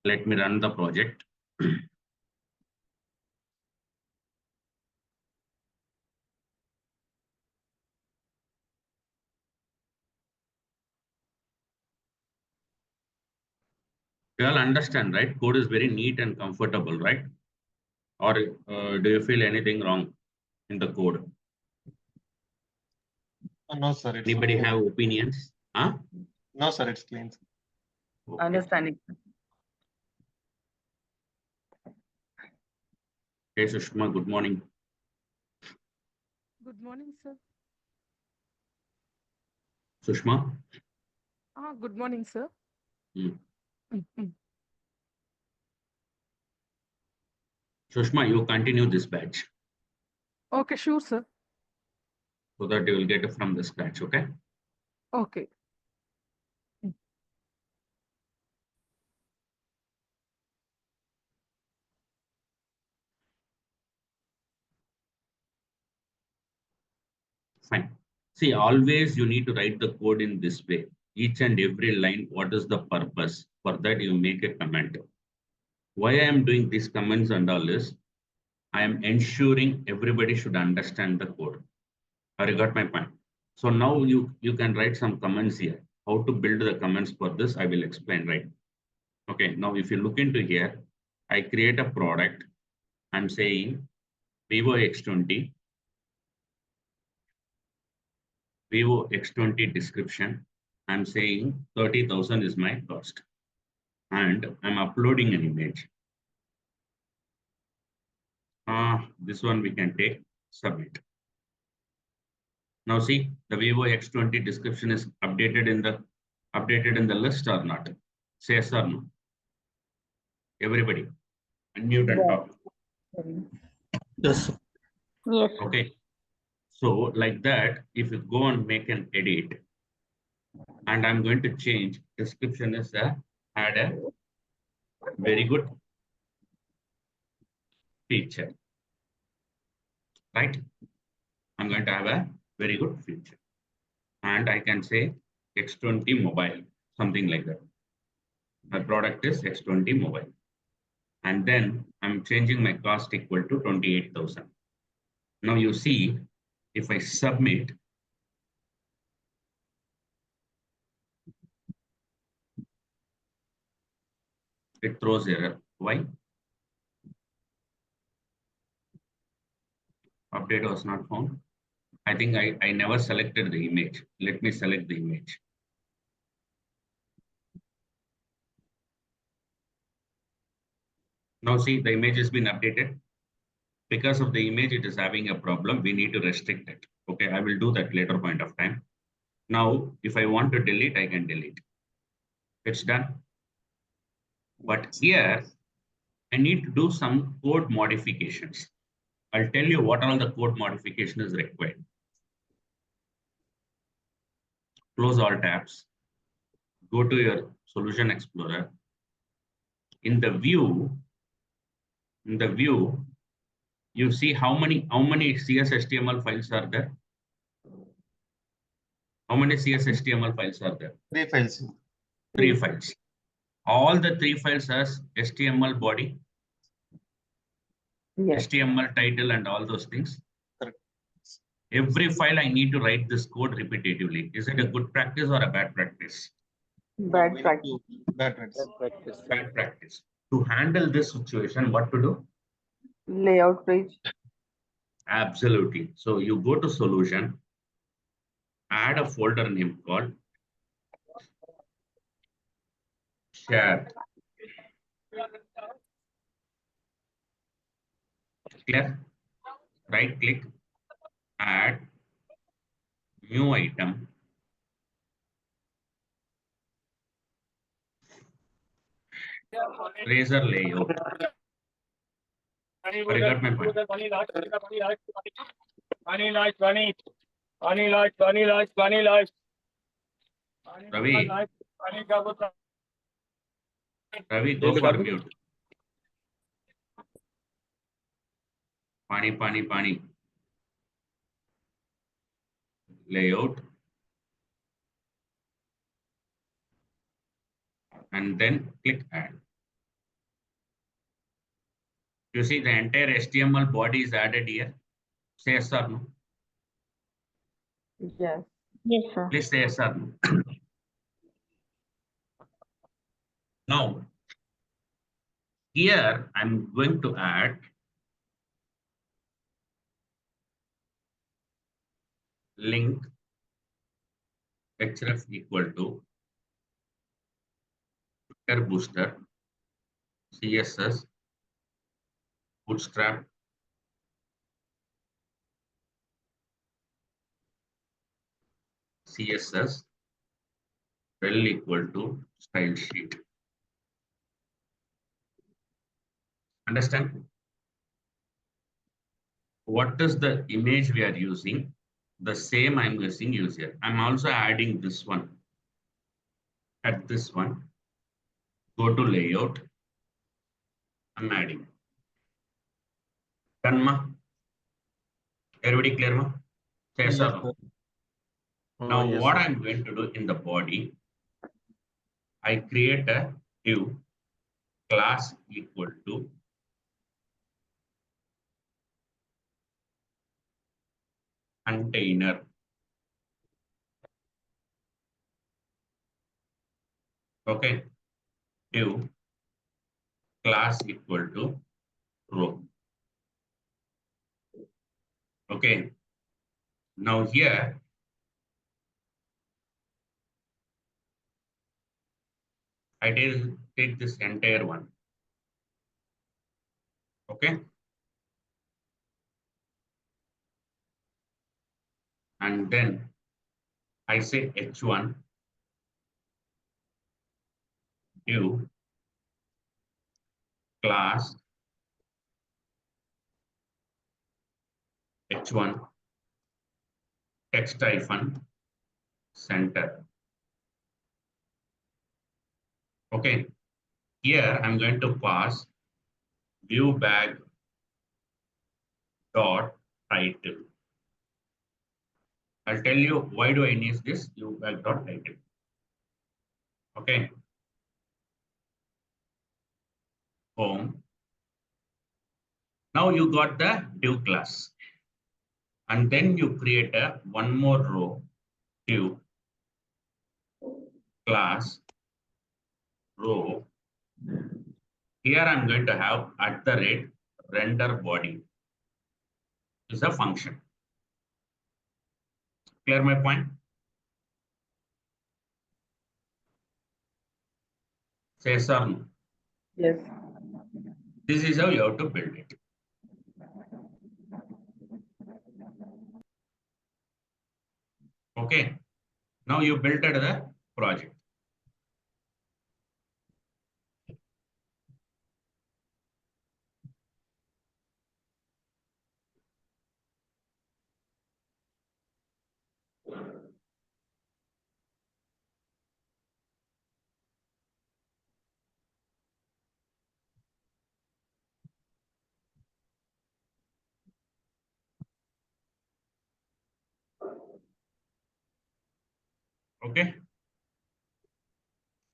Let me run the project. You all understand, right? Code is very neat and comfortable, right? Or do you feel anything wrong in the code? No, sir. It's Anybody clean. have opinions? Huh? No, sir. It's clean. Okay. Understanding. Hey, Sushma, good morning. Good morning, sir. Sushma? Good morning, sir. Hmm. Mm. Sushma, you continue this batch Okay, sure, sir. so that you will get it from the scratch, okay? Okay. Fine. See, always you need to write the code in this way. Each and every line, what is the purpose? For that, you make a comment. Why I am doing these comments and all is, I am ensuring everybody should understand the code. I got my point. So now you can write some comments here. How to build the comments for this, I will explain, right? Okay, now if you look into here, I create a product. I'm saying Vivo X20, Vivo X20 description. I'm saying 30,000 is my cost. And I'm uploading an image. This one we can take, submit. Now see, the Vivo X20 description is updated in the list or not? Say yes or no. Everybody, unmute and talk. Yes. Yes. Okay. So like that, if you go and make an edit, and I'm going to change description is add a very good feature, right? I'm going to have a very good feature, and I can say X20 mobile, something like that. My product is X20 mobile, and then I'm changing my cost equal to 28,000. Now you see, if I submit, it throws error. Why? Update was not found. I think I never selected the image. Let me select the image. Now see, the image has been updated. Because of the image, it is having a problem. We need to restrict it. Okay, I will do that later point of time. Now, if I want to delete, I can delete. It's done. But here, I need to do some code modifications. I'll tell you what all the code modification is required. Close all tabs. Go to your Solution Explorer. In the view, you see how many CS/HTML files are there? How many CS/HTML files are there? 3 files. 3 files. All the 3 files has HTML body, Yes. HTML title, and all those things. Correct. Every file I need to write this code repetitively. Is it a good practice or a bad practice? Bad practice. Bad practice. Bad practice. To handle this situation, what to do? Layout page. Absolutely. So you go to Solution, add a folder name called Share. Clear? Right click, add new item. Razor layout. I got my point. Ravi, go for mute. Pani. Layout. And then click add. You see the entire HTML body is added here. Say yes or no. Yes. Yes, sir. Please say yes or no. Now, here I'm going to add link href equal to Twitter booster, CSS, bootstrap, CSS, rel equal to style sheet. Understand? What is the image we are using? The same I'm using user. I'm also adding this one. At this one, go to layout. I'm adding. Done, ma? Everybody clear, ma? Yes, Yes, or no? sir. Now, Yes, what sir. I'm going to do in the body, I create a div class equal to container. Okay, div class equal to row. Okay, now here I did take this entire one. Okay, and then I say h1 div class h1 text hyphen center. Okay, here I'm going to pass view bag dot title. I'll tell you why do I need this view bag dot title. Okay, home. Now you got the div class, and then you create a one more row div class row. Here I'm going to have at the rate render body is a function. Clear my point? Say yes or no. Yes. This is how you have to build it. Okay. Now you built the project. Okay.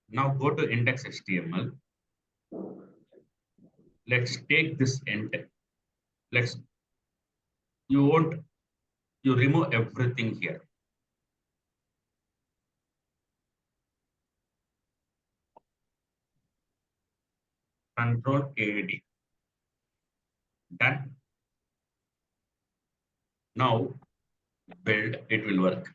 Now go to index HTML. Let's take this enter. Let's you remove everything here. Control KD. Done. Now build, it will work.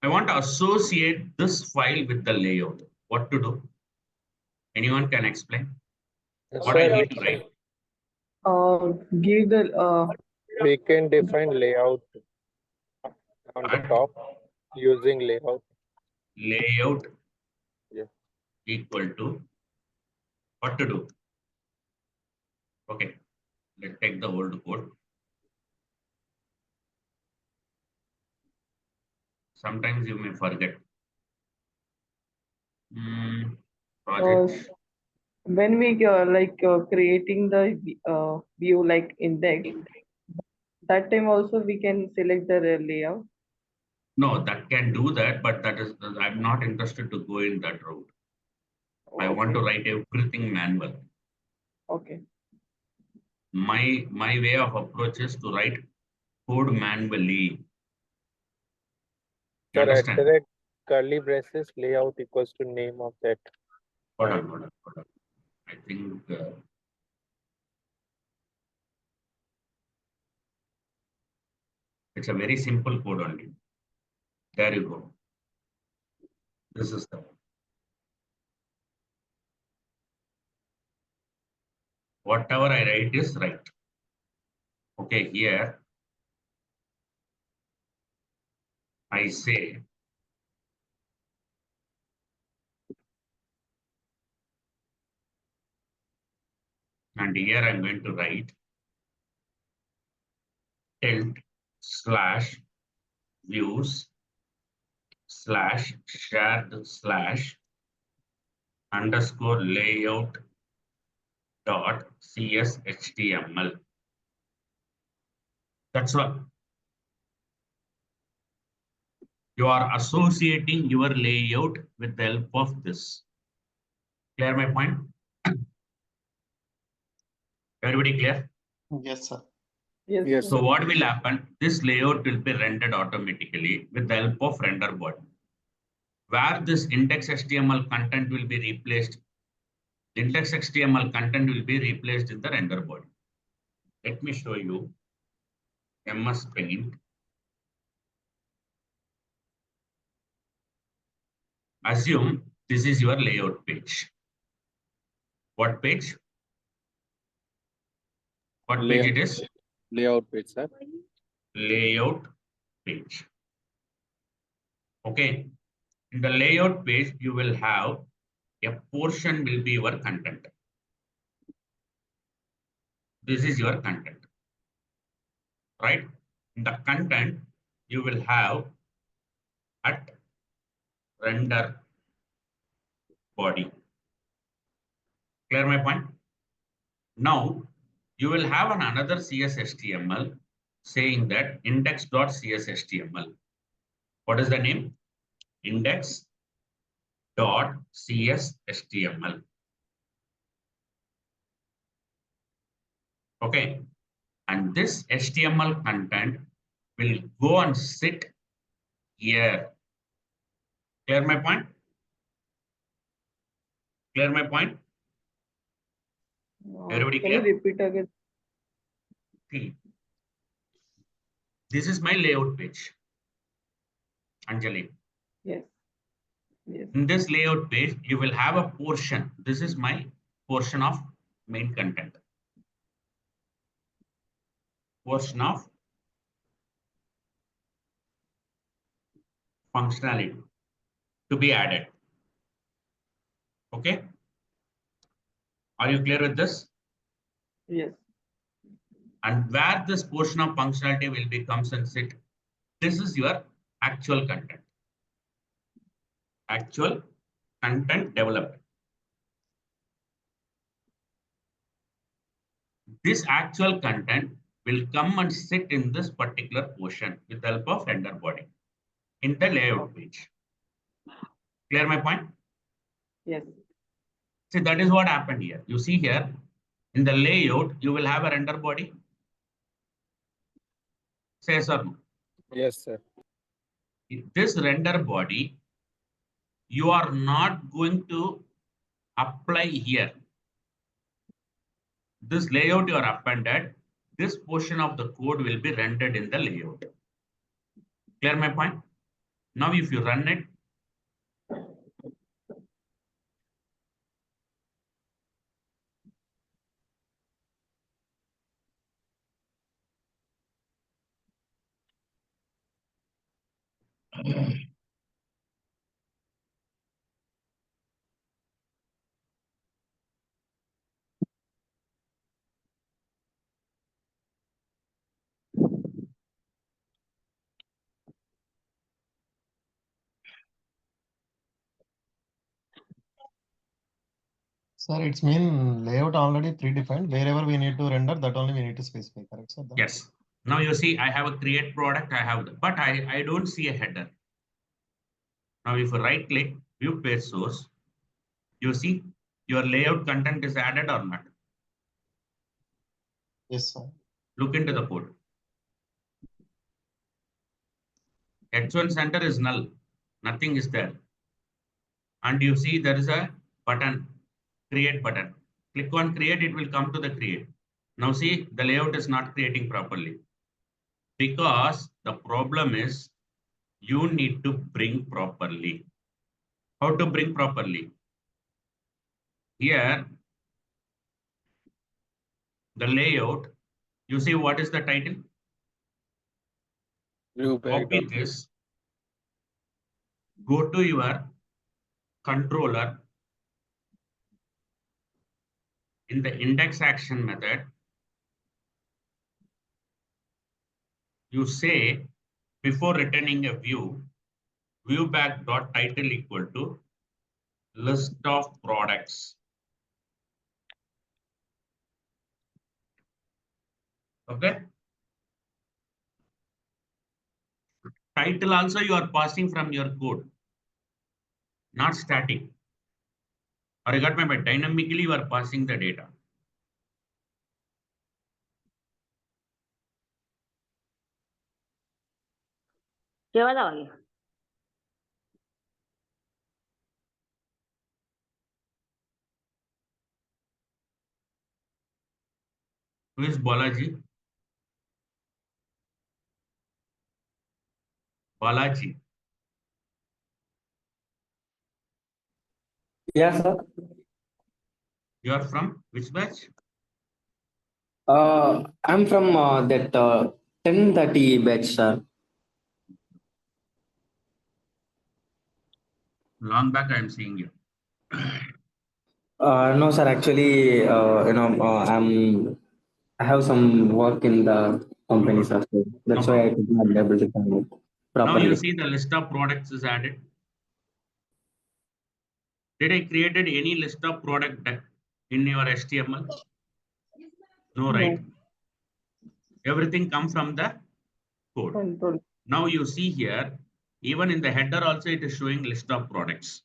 I want to associate this file with the layout. What to do? Anyone can explain? What I Sir, need to write? Give the we can define layout on the At top using layout. layout Yeah. equal to what to do? Okay, let's take the old code. Sometimes you may forget. Project. when we creating the view like index, that time also we can select the layout. No, that can do that, but that is I'm not interested to go in that route. I want to Okay. write everything manual. Okay. My way of approach is to write code manually. You Sir, at understand? the curly braces layout equals to name of that. Hold on. I think it's a very simple code only. There you go. This is the whatever I write is right. Okay, here I say and here I'm going to write tilt slash views slash shared slash underscore layout dot cshtml. That's all. You are associating your layout with the help of this. Clear my point? Everybody clear? Yes, sir. Yes. Yes, sir. So what will happen? This layout will be rendered automatically with the help of render body. Where this index HTML content will be replaced, index HTML content will be replaced in the render body. Let me show you MS Paint. Assume this is your layout page. What page? What page it is? Layout page, sir. Layout page. Okay. In the layout page, you will have a portion will be your content. This is your content, right? In the content, you will have at render body. Clear my point? Now, you will have another CSHTML saying that index.cshtml. What is the name? Index.cshtml. Okay. And this HTML content will go and sit here. Clear my point? Clear my point? Everybody Can you clear? repeat again? See, this is my layout page. Anjali. Yes. Yes. In this layout page, you will have a portion. This is my portion of main content. Portion of functionality to be added. Okay. Are you clear with this? Yes. And where this portion of functionality will be comes and sit, this is your actual content. Actual content developed. This actual content will come and sit in this particular portion with the help of render body in the layout page. Clear my point? Yes. See, that is what happened here. You see here in the layout, you will have a render body. Say yes or no? Yes, sir. This render body, you are not going to apply here. This layout you are appended, this portion of the code will be rendered in the layout. Clear my point? Now, if you run it, Sir, it's mean layout already predefined. Wherever we need to render, that only we need to specify, correct, sir? yes. Now you see, I have a create product, I have, but I don't see a header. Now, if you right click, view page source, You see, your layout content is added or not? Yes, sir. Look into the code. H1 center is null. Nothing is there. And you see there is a button, create button. Click on create, it will come to the create. Now see, the layout is not creating properly. Because the problem is you need to bring properly. How to bring properly? Here, the layout, you see what is the title? View back. Copy this, go to your controller. In the index action method, you say before returning a view, viewback dot title equal to list of products. Okay. Title also you are passing from your code, not static. Or you got my point? Dynamically you are passing the data. Lleva la olla. Who is Balaji? Balaji. Yeah, sir. You are from which batch? I'm from that 1030 batch, sir. Long back I am seeing you. No, sir. Actually, I have some work in the company, sir. So that's why I could not be able to come it Now you properly. see the list of products is added. Did I created any list of product in your HTML? No, right? Everything comes from the code. Control. Now you see here, even in the header also it is showing list of products.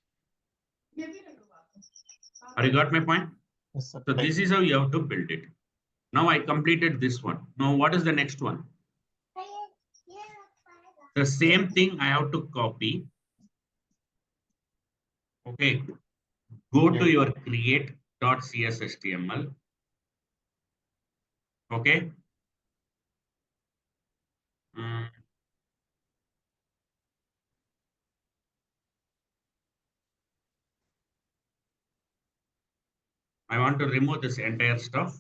Have you got my point? Yes, sir. So this is how you have to build it. Now I completed this one. Now what is the next one? The same thing I have to copy. Okay. Go to your create.cshtml. Okay. I want to remove this entire stuff.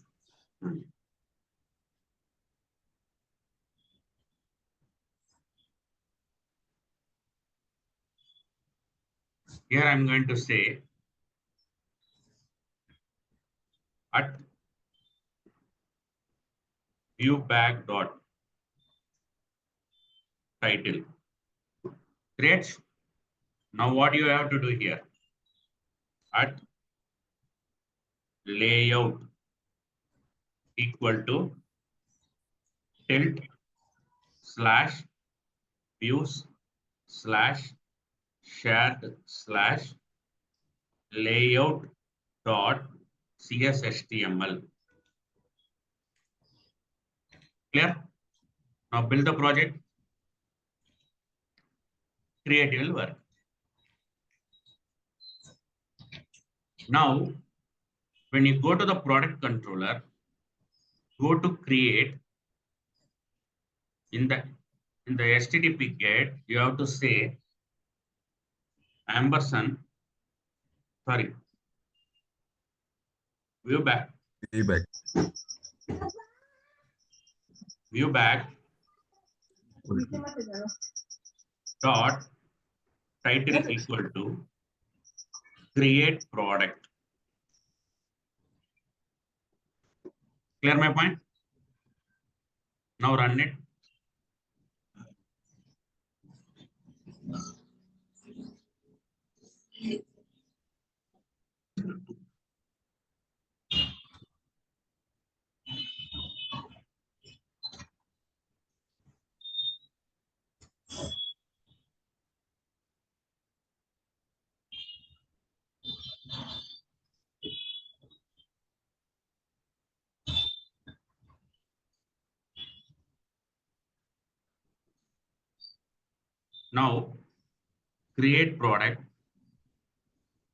Here I'm going to say at viewback dot title. Great. Now what you have to do here? At layout equal to tilt slash views slash shared slash layout dot cshtml. Clear? Now build the project. Create will work. Now, when you go to the product controller, go to create. In the HTTP get, you have to say ampersand, sorry, viewback dot title equal to create product. Clear my point? Now run it. Now create product.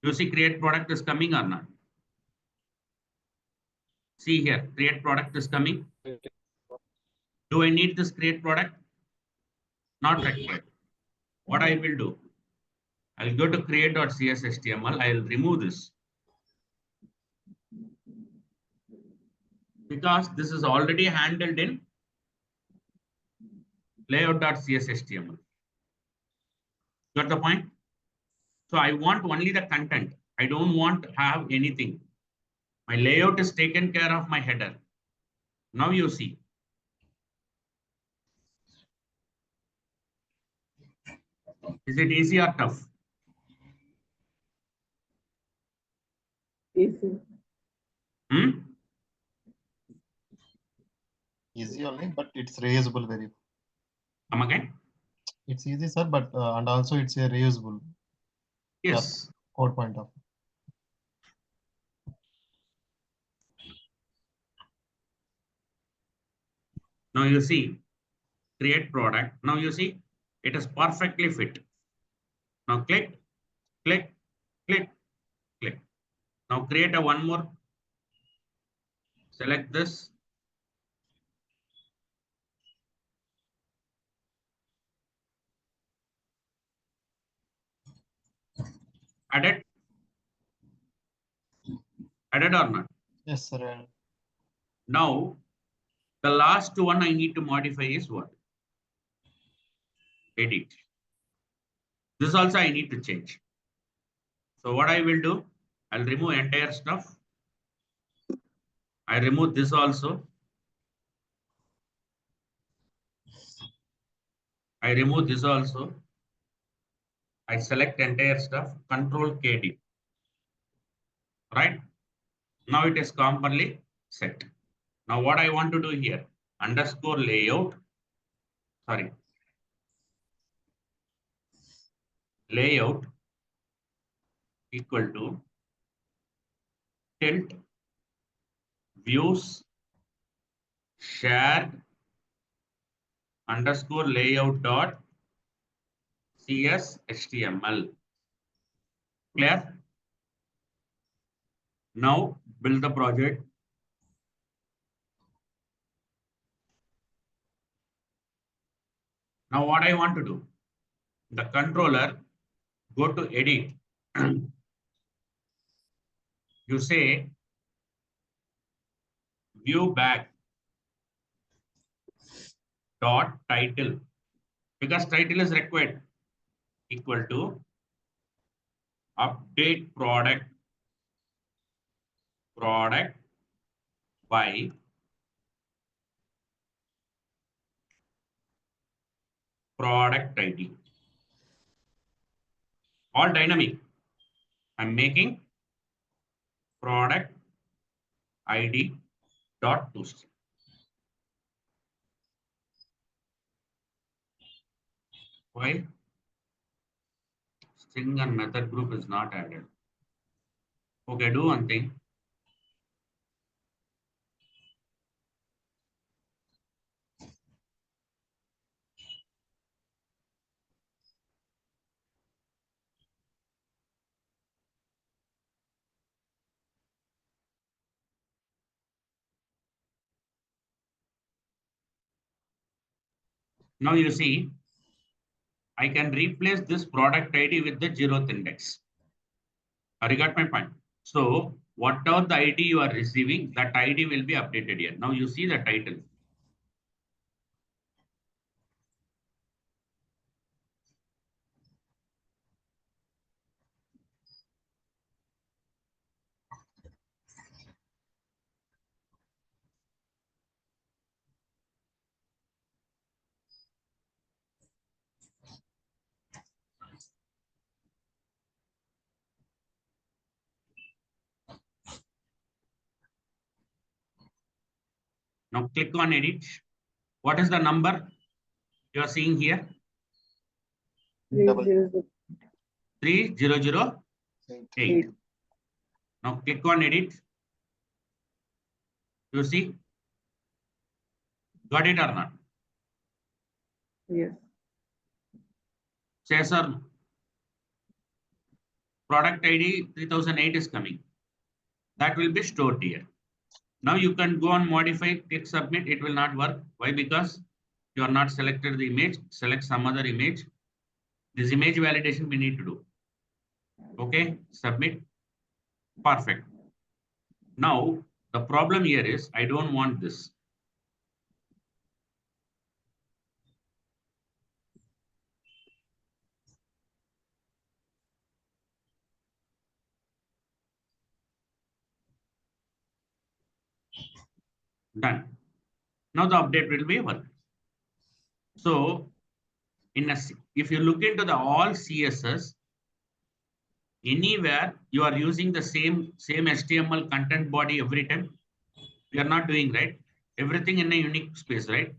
You see create product is coming or not? See here, create product is coming. Do I need this create product? Not required. What I will do, I'll go to create.cshtml. I'll remove this because this is already handled in layout.cshtml. Got the point? So I want only the content. I don't want to have anything. My layout is taken care of my header. Now you see. Is it easy or tough? Easy. Easy only, but it's reusable very. Come again? It's easy, sir, but and also it's a reusable. Yes. Code point of. Now you see, create product. Now you see, it is perfectly fit. Now click, click, click, click. Now create a one more. Select this. Add it. Added or not? Yes, sir. Now, the last one I need to modify is what? Edit. This also I need to change. So what I will do, I'll remove entire stuff. I remove this also. I remove this also. I select entire stuff, Control KD. Right? Now it is commonly set. Now what I want to do here, underscore layout, sorry, layout equal to tilt views shared underscore layout dot CSHTML. Clear? Now build the project. Now what I want to do, the controller, go to edit. You say view back dot title, because title is required, equal to update product by product ID. All dynamic. I'm making product ID dot toString. Why? String and method group is not added. Okay, do one thing. Now you see, I can replace this product ID with the 0th index. You got my point? So whatever the ID you are receiving, that ID will be updated here. Now you see the title. Now click on edit. What is the number you are seeing here? 300. 3008. Now click on edit. You see? Got it or not? Yes. Say yes or no? Product ID 3008 is coming. That will be stored here. Now you can go and modify, click submit. It will not work. Why? Because you are not selected the image. Select some other image. This image validation we need to do. Okay, submit. Perfect. Now the problem here is I don't want this. Done. Now the update will be work. So if you look into the all CSS, anywhere you are using the same HTML content body every time. We are not doing, right? Everything in a unique space, right?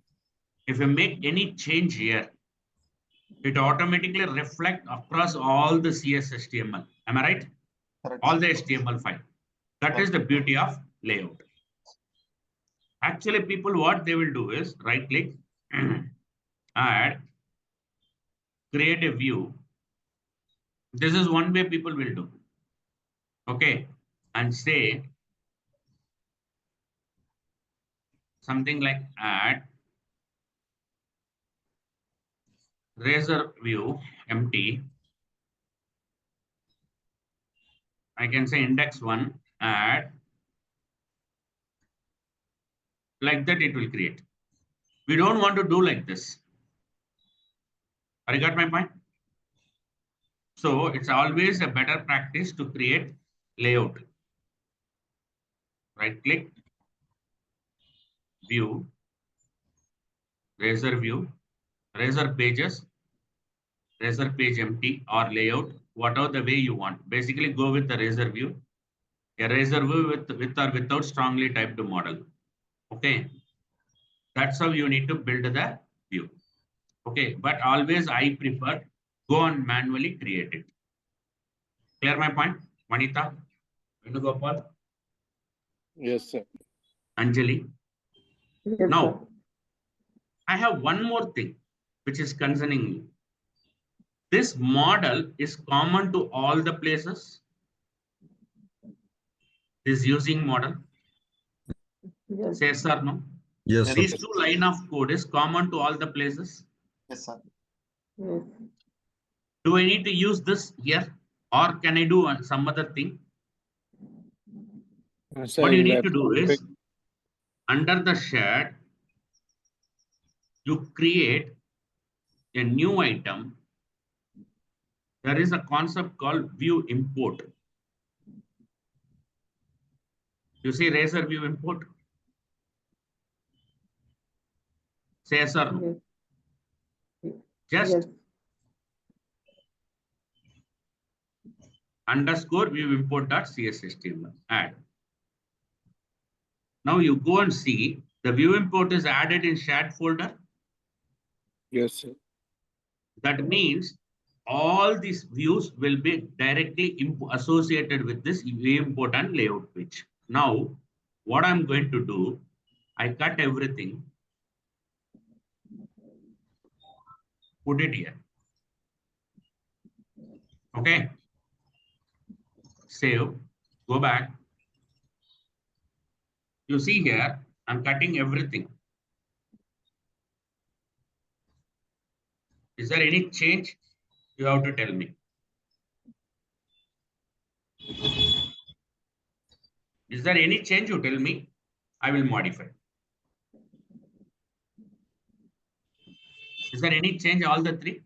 If you make any change here, it automatically reflect across all the CS HTML. Am I right? Correct. All the HTML file. That is the beauty of layout. Actually, people, what they will do is right click, add, create a view. This is one way people will do. Okay. And say something like add razor view empty. I can say index 1, add, like that it will create. We don't want to do like this. I got my point? So it's always a better practice to create layout. Right click, view, razor view, razor pages, razor page empty or layout, whatever the way you want. Basically go with the razor view. A razor view with or without strongly typed model. Okay. That's how you need to build the view. Okay. But always I prefer go and manually create it. Clear my point? Manita? Venugopal? Yes, sir. Anjali? Yes, Now, sir. I have one more thing which is concerning me. This model is common to all the places. This using model. Yes. Say yes or no? Yes, sir. These two line of code is common to all the places. Yes, sir. Yes. Do I need to use this here or can I do some other thing? Sir, What you you'll need have to do is pick- under the shared, you create a new item. There is a concept called view import. You see razor view import? Say yes or no? Yes. Just Yes. underscore view import dot CSS add. Now you go and see the view import is added in shared folder. Yes, sir. That means all these views will be directly associated with this view import and layout page. Now, what I'm going to do, I cut everything, put it here. Okay. Save, go back. You see here, I'm cutting everything. Is there any change? You have to tell me. Is there any change? You tell me. I will modify. Is there any change? All the three?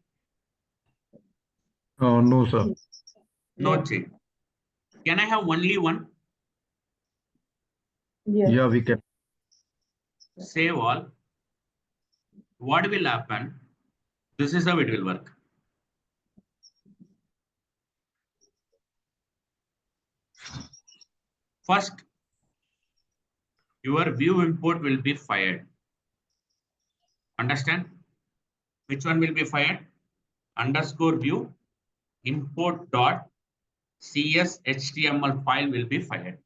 No, sir. No change. Can I have only one? Yes. Yeah, we can. Save all. What will happen? This is how it will work. First, your view import will be fired. Understand? Which one will be fired? Underscore view import dot CS HTML file will be fired.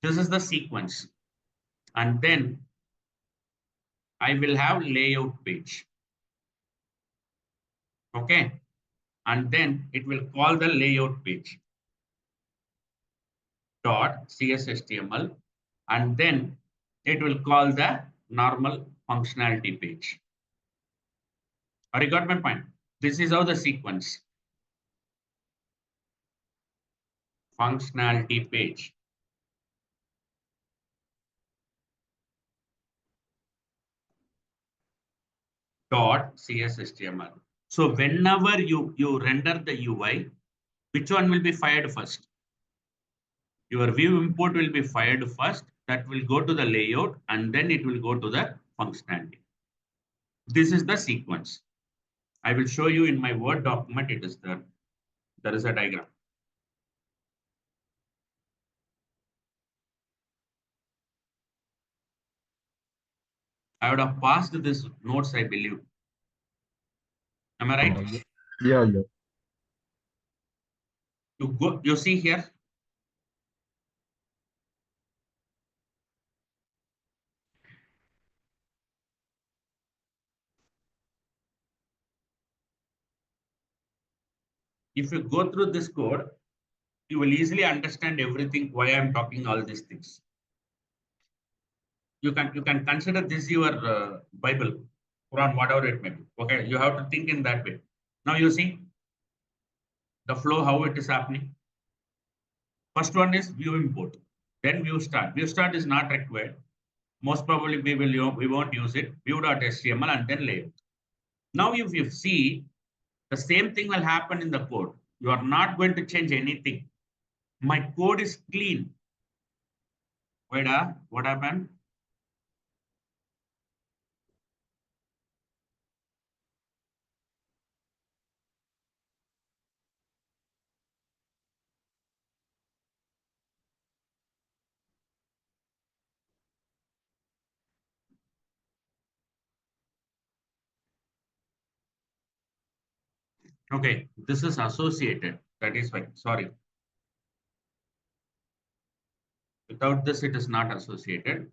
This is the sequence. And then I will have layout page. Okay. and then it will call the layout page dot CSHTML, and then it will call the normal functionality page. Or you got my point? This is how the sequence. Functionality page. Dot CSHTML. So whenever you render the UI, which one will be fired first? Your view import will be fired first. That will go to the layout, and then it will go to the functionality. This is the sequence. I will show you in my Word document. It is there. There is a diagram. I would have passed this notes, I believe. Am I right? Yeah. You see here. If you go through this code, you will easily understand everything, why I'm talking all these things. You can consider this your Bible, Quran, whatever it may be. Okay, you have to think in that way. Now you see the flow, how it is happening. First one is view import, then view start. View start is not required. Most probably we won't use it. View.html and then layout. Now if you see, the same thing will happen in the code. You are not going to change anything. My code is clean. Wait, what happened? Okay, this is associated. That is why. Sorry. Without this, it is not associated.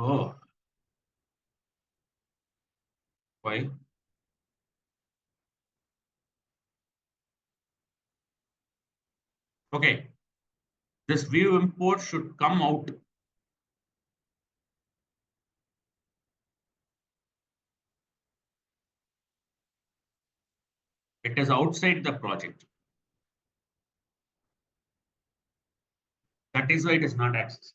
Oh, why? Okay, this view import should come out. It is outside the project. That is why it is not accessed.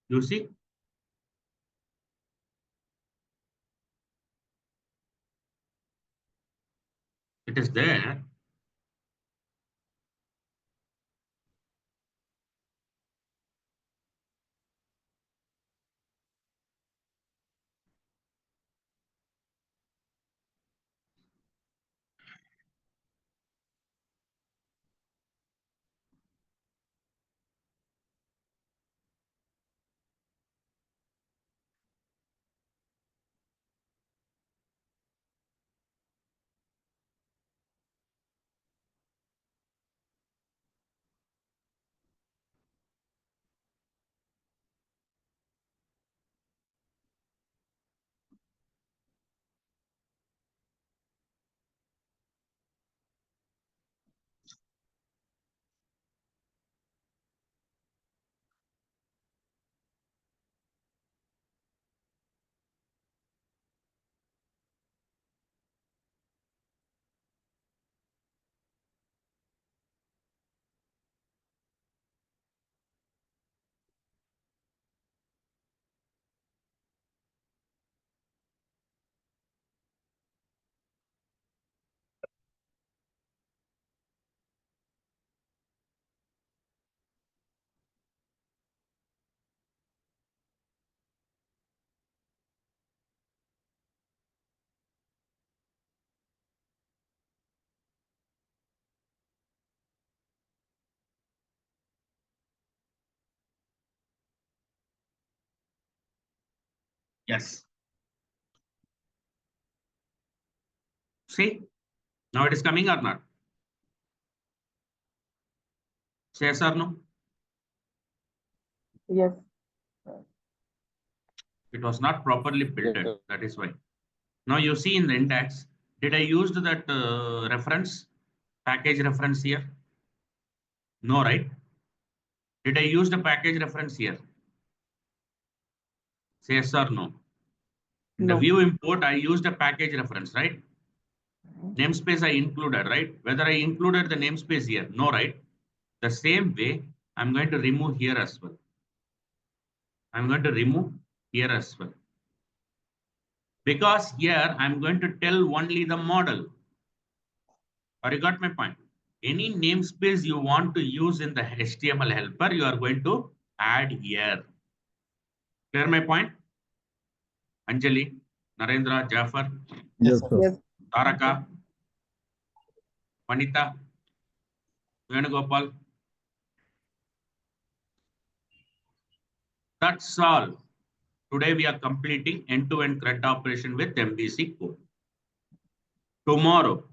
You see? It is there. Yes. See, now it is coming or not? Say yes or no? Yes. It was not properly built. Yes. That is why. Now you see in the index, did I use that reference, package reference here? No, right? Did I use the package reference here? Say yes or no? In the No. view import, I used a package reference, right? Namespace I included, right? Whether I included the namespace here? No, right? The same way, I'm going to remove here as well. I'm going to remove here as well. Because here, I'm going to tell only the model. Or you got my point? Any namespace you want to use in the HTML helper, you are going to add here. Clear my point? Anjali, Narendra, Jafar, Yes, sir. Yes. Taraka, Vanita, Venugopal. That's all. Today we are completing end-to-end CRUD operation with MVC code. Tomorrow,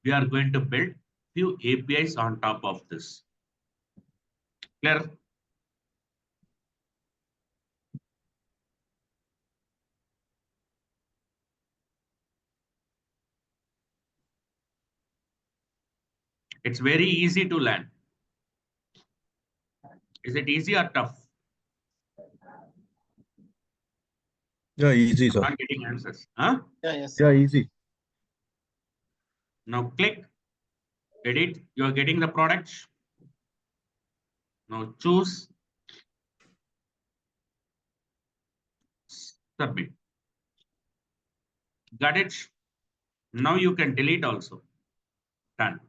we are going to build few APIs on top of this. Clear? It's very easy to learn. Is it easy or tough? Yeah, easy, sir. Not getting answers. Huh? Yeah, easy. Now click, edit. You are getting the product. Now choose, submit. Got it? Now you can delete also. Done.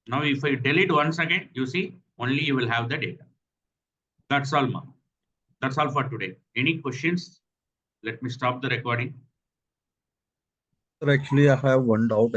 Now if I delete once again, you see, only you will have the data. That's all, ma. That's all for today. Any questions? Let me stop the recording. Sir, actually, I have one doubt.